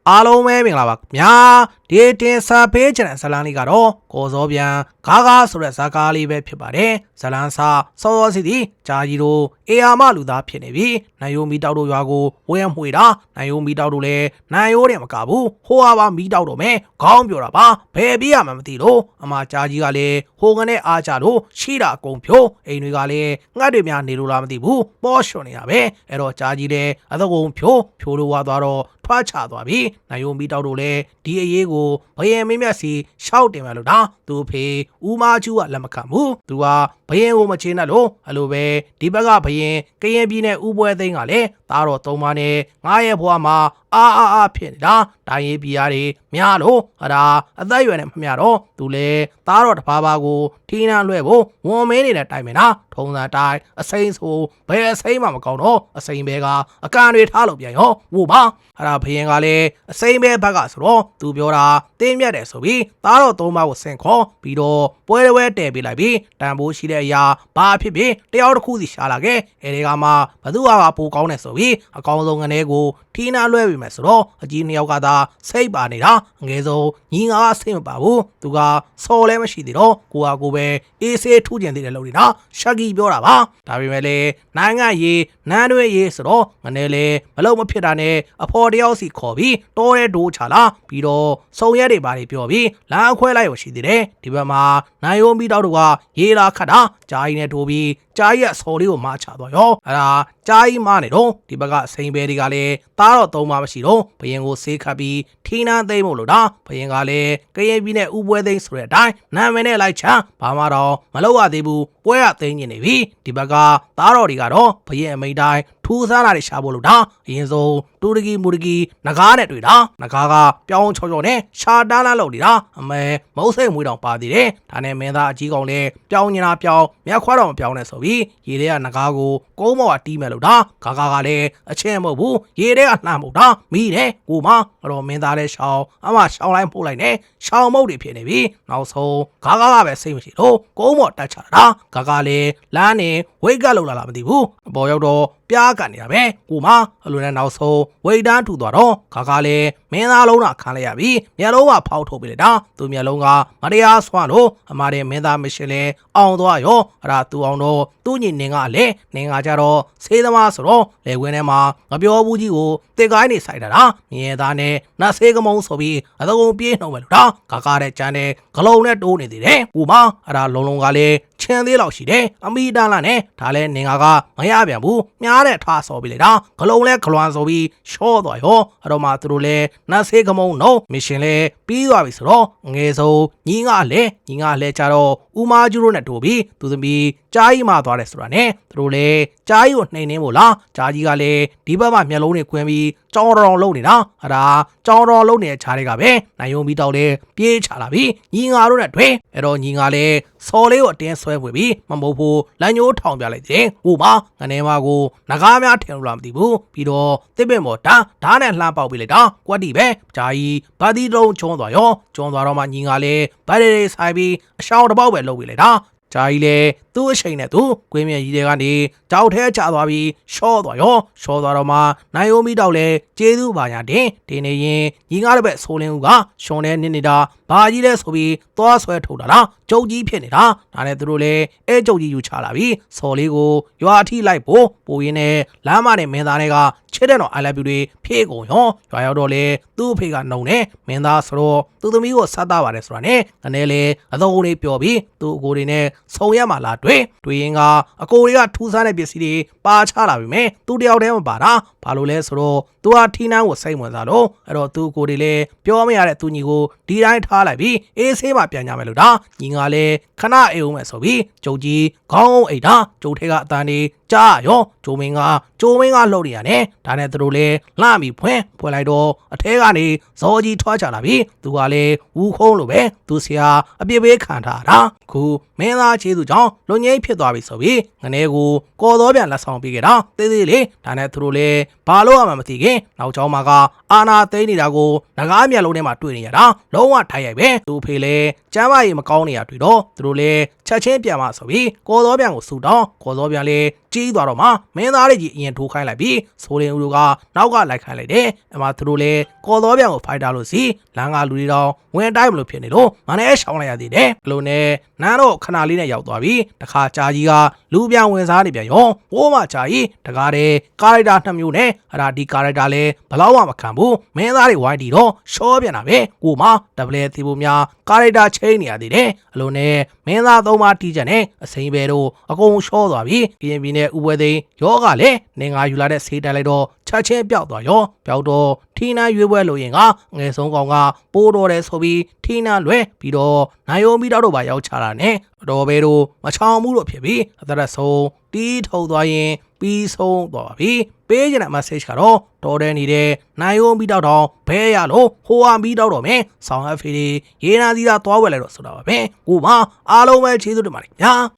အားလုံးပဲမင်္ဂလာပါများဒီတင်ဆက်ပေးချင်တဲ့ဇလန်းလေးကတော့ကိုစောပြန်ဂါဂါဆိုတဲ့ဇာကားလေးပဲဖြစ်ပါတယ်ဇလန်းစာစောစီသည်ဂျာကြီးတို့အေယာမလူသားဖြစ်နေပြီနိုင်ယိုမီတောက်တို့ရွာကိုဝဲမှွေတာနိုင်ယိုမီတောက်တို့လည်းနိုင်ရိုးတယ်မကဘူးဟိုဟာပါမီတောက်တော့မယ်ခေါင်းပြောတာပါဘယ်ပြရမှမသိလို့အမဂျာကြီးကလည်းဟိုကနေအားကြလို့ရှိတာအကုန်ဖြိုးအိမ်တွေကလည်းငှက်တွေများနေလို့လားမသိဘူးပေါ်ရွှွန်နေတာပဲအဲ့တော့ဂျာကြီးလည်းအသက်ကုန်ဖြိုးလို့ဝါသွားတော့ထွားချသွားပြီနိုင်ယိုမီတောက်တို့လည်းဒီအရေးကိုဘယင်မင်းမြတ်စီရှောက်တင်မယ်လို့ဒါသူဖေဦးမာကျူးကလက်မခံဘူးသူကဘယင်ကိုမချေနဲ့လို့အဲ့လိုပဲဒီဘက်ကဘယင်ကရင်ပြည်နယ်ဦးပွဲသိန်းကလည်းသားတော်3ပါးနဲ့ငါရဲ့ဘွားမှာအာဖြစ်နေတာတိုင်းရေးပြည်ရတယ်များလို့ဟာဒါအသက်အရွယ်နဲ့မမျှတော့သူလေသားတော်တစ်ပါးပါကိုထီးနှံလွဲ့ဖို့ဝန်မင်းနေတဲ့တိုင်မယ်နော်ထုံစံတိုင်းအစိမ့်ဆိုဘယ်အစိမ့်မှမကောင်းတော့အစိမ့်ပဲကအကန်တွေထားလို့ပြန်ရောဝို့ပါဟာဒါဘယင်ကလည်းအစိမ့်ပဲဘက်ကဆိုတော့သူပြောတာတင်းမြတ်တယ်ဆိုပြီးသားတော်3ပါးကိုဆင့်ခေါ်ပြီးတော့ပွဲဝဲတဲပေးလိုက်ပြီးတန်ဖိုးရှိတဲ့အရာဘာဖြစ်ဖြစ်တယောက်တစ်ခုစီရှာလာခဲ့အဲဒီကမှဘသူကပိုကောင်းတယ်ဆိုပြီးအကောင်ဆုံးငနေကိုထီးနှံလွဲ့ပြီမယ်ဆိုတော့အကြီး2ယောက်ကသာစိတ်ပါနေတာအငယ်ဆုံးညီငါကစိတ်မပါဘူးသူကစော်လည်းမရှိသေးတော့ကိုကကိုပဲအေးဆေးထူးကျင်သေးတယ်လို့နေတာရှက်ကီပြောတာပါဒါပေမဲ့လေနိုင်ငံရေးနန်းတွဲရေးဆိုတော့ငနေလေမလုံမဖြစ်တာနဲ့အဖော်တယောက်စီခေါ်ပြီးတိုးတဲ့ဒိုးချလာပြီးတော့စုံရက်တွေပါတွေပြောပြီးလမ်းအခွဲလိုက်ရရှိသေးတယ်ဒီဘက်မှာနိုင်ယိုမီတောက်တို့ကရေးလာခတ်တာဂျာကြီးနဲ့ထိုးပြီးဂျာကြီးရဲ့ဆော်လေးကိုမချသွားရောအဲ့ဒါဂျာကြီးမနေတော့ဒီဘက်ကစိန်ပဲတွေကလည်းသားတော့3ပါမရှိတော့ဘယင်ကိုဆေးခတ်ပြီးထီးနှံသိမ့်မို့လို့ဒါဘယင်ကလည်းကရင်ပြည်နဲ့ဥပွဲသိမ့်ဆိုတဲ့အတိုင်းနာမည်နဲ့လိုက်ချဘာမှတော့မလုပ်ရသေးဘူးပွဲကသိမ့်နေပြီဒီဘက်ကသားတော်တွေကတော့ဘယင်အမိန်တိုင်းထူးဆန်းတာတွေရှာဖို့လို့ဒါအရင်ဆုံးတူတကီမူတကီနဂါးနဲ့တွေ့တာနဂါးကပြောင်းချောနဲ့ရှာတားလာလို့နေတာအမဲမုတ်စိတ်မွေးတောင်ပါသေးတယ်ဒါနဲ့မင်းသားအကြီးကောင်လည်းပြောင်းနေတာပြောင်းမြက်ခွားတော့မပြောင်းနဲ့ဆိုပြီးရေထဲကနဂါးကိုကုန်းမော်ကတီးမယ်လို့ဒါဂါဂါကလည်းအချင်းမဟုတ်ဘူးရေထဲကလှမ်းမဟုတ်တာမိတယ်ကိုမတော့မင်းသားလည်းရှောင်းအမရှောင်းလိုက်ပို့လိုက်နဲ့ရှောင်းမုတ်တွေဖြစ်နေပြီနောက်ဆုံးဂါဂါကပဲစိတ်မရှိတော့ကုန်းမော်တက်ချတာဂါဂါလည်းလမ်းနေဝိတ်ကလောက်လာမသိဘူးအပေါ်ရောက်တော့ပြားကန်နေတာပဲကိုမအလိုနဲ့နောက်ဆုံးဝိတ်တန်းထူသွားတော့ခါခါလေးမင်းသားလုံးကခံလိုက်ရပြီမျက်လုံးကဖောက်ထုတ်ပြလိုက်တာသူမျက်လုံးကမတရားဆွမ်းလို့အမားတဲ့မင်းသားမရှင်လဲအောင်သွားရောအဲ့ဒါသူအောင်တော့သူ့ညီနင်ကလည်းနင်ကကြတော့ဆေးသမားဆိုတော့လေခွင်းထဲမှာငပြောဘူးကြီးကိုတစ်ကိုင်းနေဆိုင်တာမြင်သားနဲ့နတ်ဆေးကမုံဆိုပြီးအသုံးပြေးနှုံပဲလို့ဒါခါခါတဲ့ကြမ်းတဲ့ဂလုံးနဲ့တိုးနေသေးတယ်ကိုမအဲ့ဒါလုံးကလည်းချင်းသေးလောက်ရှိတယ်အမိတန်းလာနဲ့ဒါလဲနင်ကမရပြန်ဘူးမြားတဲ့ထွားဆော်ပြီးလေဒါဂလုံးလဲဂလွန်ဆိုပြီးရှော့သွားရောအဲ့တော့မှသူတို့လဲနတ်ဆေးကမုံတော့မရှင်လဲပြီးသွားပြီဆိုတော့ငယ်ဆုံးညီငါလဲကြတော့ဦးမာကျူးတို့နဲ့တို့ပြီးသူသမီးကြားကြီးမှသွားတယ်ဆိုတာနဲ့သူတို့လဲကြားကြီးကိုနှိမ်နှင်းဖို့လားကြားကြီးကလည်းဒီဘက်မှာမျက်လုံးတွေကွင်းပြီးကြောင်းတော်လုံးနေတာအဲ့ဒါကြောင်းတော်လုံးနေတဲ့ခြားတွေကပဲနိုင်ယုံပြီးတောက်လဲပြေးချလာပြီးညီငါတို့နဲ့တွေ့အဲ့တော့ညီငါလဲစော်လေးကိုအတင်းဆွဲဖွေပြီးမမဟုတ်ဘူးလမ်းညိုးထောင်ပြလိုက်တယ်ဟိုပါငနေမကိုနဂါးများထင်လို့လားမသိဘူးပြီးတော့တစ်ပင်ပေါ်ဓာတ်နဲ့လှမ်းပေါက်ပြီးလိုက်တာကွက်တီပဲဂျာကြီးဘာတီတုံးကျွန်းသွားရောကျွန်းသွားတော့မှညီငါလဲဗတ်တွေဆိုင်ပြီးအရှောင်းတစ်ပေါက်ပဲလုပ်ပြီးလိုက်တာဂျာကြီးလေသူ့အချိန်နဲ့သူကွင်းမြကြီးတွေကနေကြောက်ထဲချသွားပြီးရှော့သွားရောရှော့သွားတော့မှနိုင်ယိုမီတောက်လဲကျေးဇူးပါညာတင်နေရင်ညီငါတစ်ပက်ဆိုးလင်းဦးကရှုံနေနေတာဘာကြီးလဲဆိုပြီးသွားဆွဲထုတ်တာလားကျုပ်ကြီးဖြစ်နေတာဒါနဲ့သူတို့လဲအဲကျုပ်ကြီးယူချလာပြီးစော်လေးကိုရွာအထိလိုက်ပို့ရင်းနဲ့လမ်းမနဲ့မင်းသားတွေကချစ်တဲ့တော့ I love you တွေဖြည့်ကုန်ရောရွာရောက်တော့လေသူ့အဖေကနှုံနေမင်းသားဆိုတော့သူ့သမီးကိုဆက်သားပါတယ်ဆိုတာနဲ့ငနေလေအသုံးလေးပြောပြီးသူ့အကိုတွေနဲ့ဆုံရမှာလားတွေ့ရင်ကအကိုတွေကထူးဆန်းတဲ့ပစ္စည်းတွေပါချလာပြီမဲ့သူတယောက်တည်းမပါတာဘာလို့လဲဆိုတော့သူဟာထီနှန်းကိုစိတ်ဝင်စားလို့အဲ့တော့သူ့ကိုတွေလည်းပြောမရတဲ့သူညီကိုဒီတိုင်းထားလိုက်ပြီးအေးဆေးမှပြန်ကြမယ်လို့ဒါညီငါလည်းခဏအေးအောင်မယ်ဆိုပြီးကျုပ်ကြီးခေါင်းအိတ်တာကျုပ်ထဲကအတန်နေကြားရောကျိုးမင်းကလှုပ်နေရတယ်ဒါနဲ့သူတို့လည်းလှမ်းပြီးဖွင့်လိုက်တော့အထဲကနေဇော်ကြီးထွားချလာပြီးသူကလည်းဝူခုံးလို့ပဲသူဆရာအပြစ်ပေးခံထားတာခုမင်းသားချေသူကြောင့်လွန်ငိမ့်ဖြစ်သွားပြီဆိုပြီးငနေကိုကော်တော်ပြန်လက်ဆောင်ပေးခဲ့တာသေးလေးဒါနဲ့သူတို့လည်းဘာလို့မှမသိခင်နောက်ကျောင်းမှာကအာနာသိနေတာကိုငကားမျက်လုံးထဲမှာတွေ့နေရတာလုံးဝထိုက်ရိုက်ပဲသူဖေလေ ကျမ်းမာရေးမကောင်းနေရတွေ့တော့သူတို့လည်းချက်ချင်းပြန်မှဆိုပြီးကော်စောပြန်ကိုဆူတောင်းကော်စောပြန်လည်းကြီးသွားတော့မှမင်းသားတွေကြီးအရင်ထိုးခိုင်းလိုက်ပြီးဆိုလင်ဦးတို့ကနောက်ကလိုက်ခိုင်းလိုက်တယ်အမှသူတို့လည်းကော်စောပြန်ကိုဖိုက်တာလို့စီလမ်းကလူတွေတော့ဝင်တိုက်မလို့ဖြစ်နေလို့မနဲ့ရှောင်းလိုက်ရသေးတယ်အလိုနဲ့နန်းတော့ခဏလေးနဲ့ရောက်သွားပြီးတခါကြာကြီးကလူပြန်ဝင်စားနေပြန်ရောဟိုးမှကြာကြီးတကားတဲ့ကာရိုက်တာ2မျိုးနဲ့အဲ့ဒါဒီကာရိုက်တာလည်းဘလောက်မှမခံဘူးမင်းသားတွေဝိုင်းတီတော့ရှောပြန်တာပဲကိုမှဒဗလဲသေးဖို့များကာရိုက်တာချိန်နေရသေးတယ်အလိုနဲ့မင်းသား3ပါးတီးချက်နဲ့အစိမ်းပဲတို့အကုန်ရှောသွားပြီးကရင်ပြည်နယ်ဥပွဲသိန်းရောကလည်းနေငါယူလာတဲ့ဆေးတိုက်လိုက်တော့ချက်ချင်းပျောက်သွားရောပျောက်တော့ထီနာရွေးပွဲလို့ရင်ကငယ်ဆုံးကောင်ကပိုးတော်တယ်ဆိုပြီးထီနာလွဲပြီးတော့နိုင်ယိုမီတောက်တို့ပါရောက်ချတာနဲ့တော်ဘဲတို့မချောင်မှုတို့ဖြစ်ပြီးအသက်ဆုံးတီးထုတ်သွားရင်ပြီးဆုံးသွားပါပြီပေးချင်တဲ့ message ကတော့တော်တဲ့နေတဲ့နိုင်ယိုမီတောက်တော့ဘဲရလို့ဟိုဟာမီတောက်တော့မယ်ဆောင်းအဖေးရေးနာစီတာသွားဝယ်လိုက်တော့ဆိုတာပါပဲကိုမအားလုံးပဲကျေးဇူးတင်ပါတယ်ညာ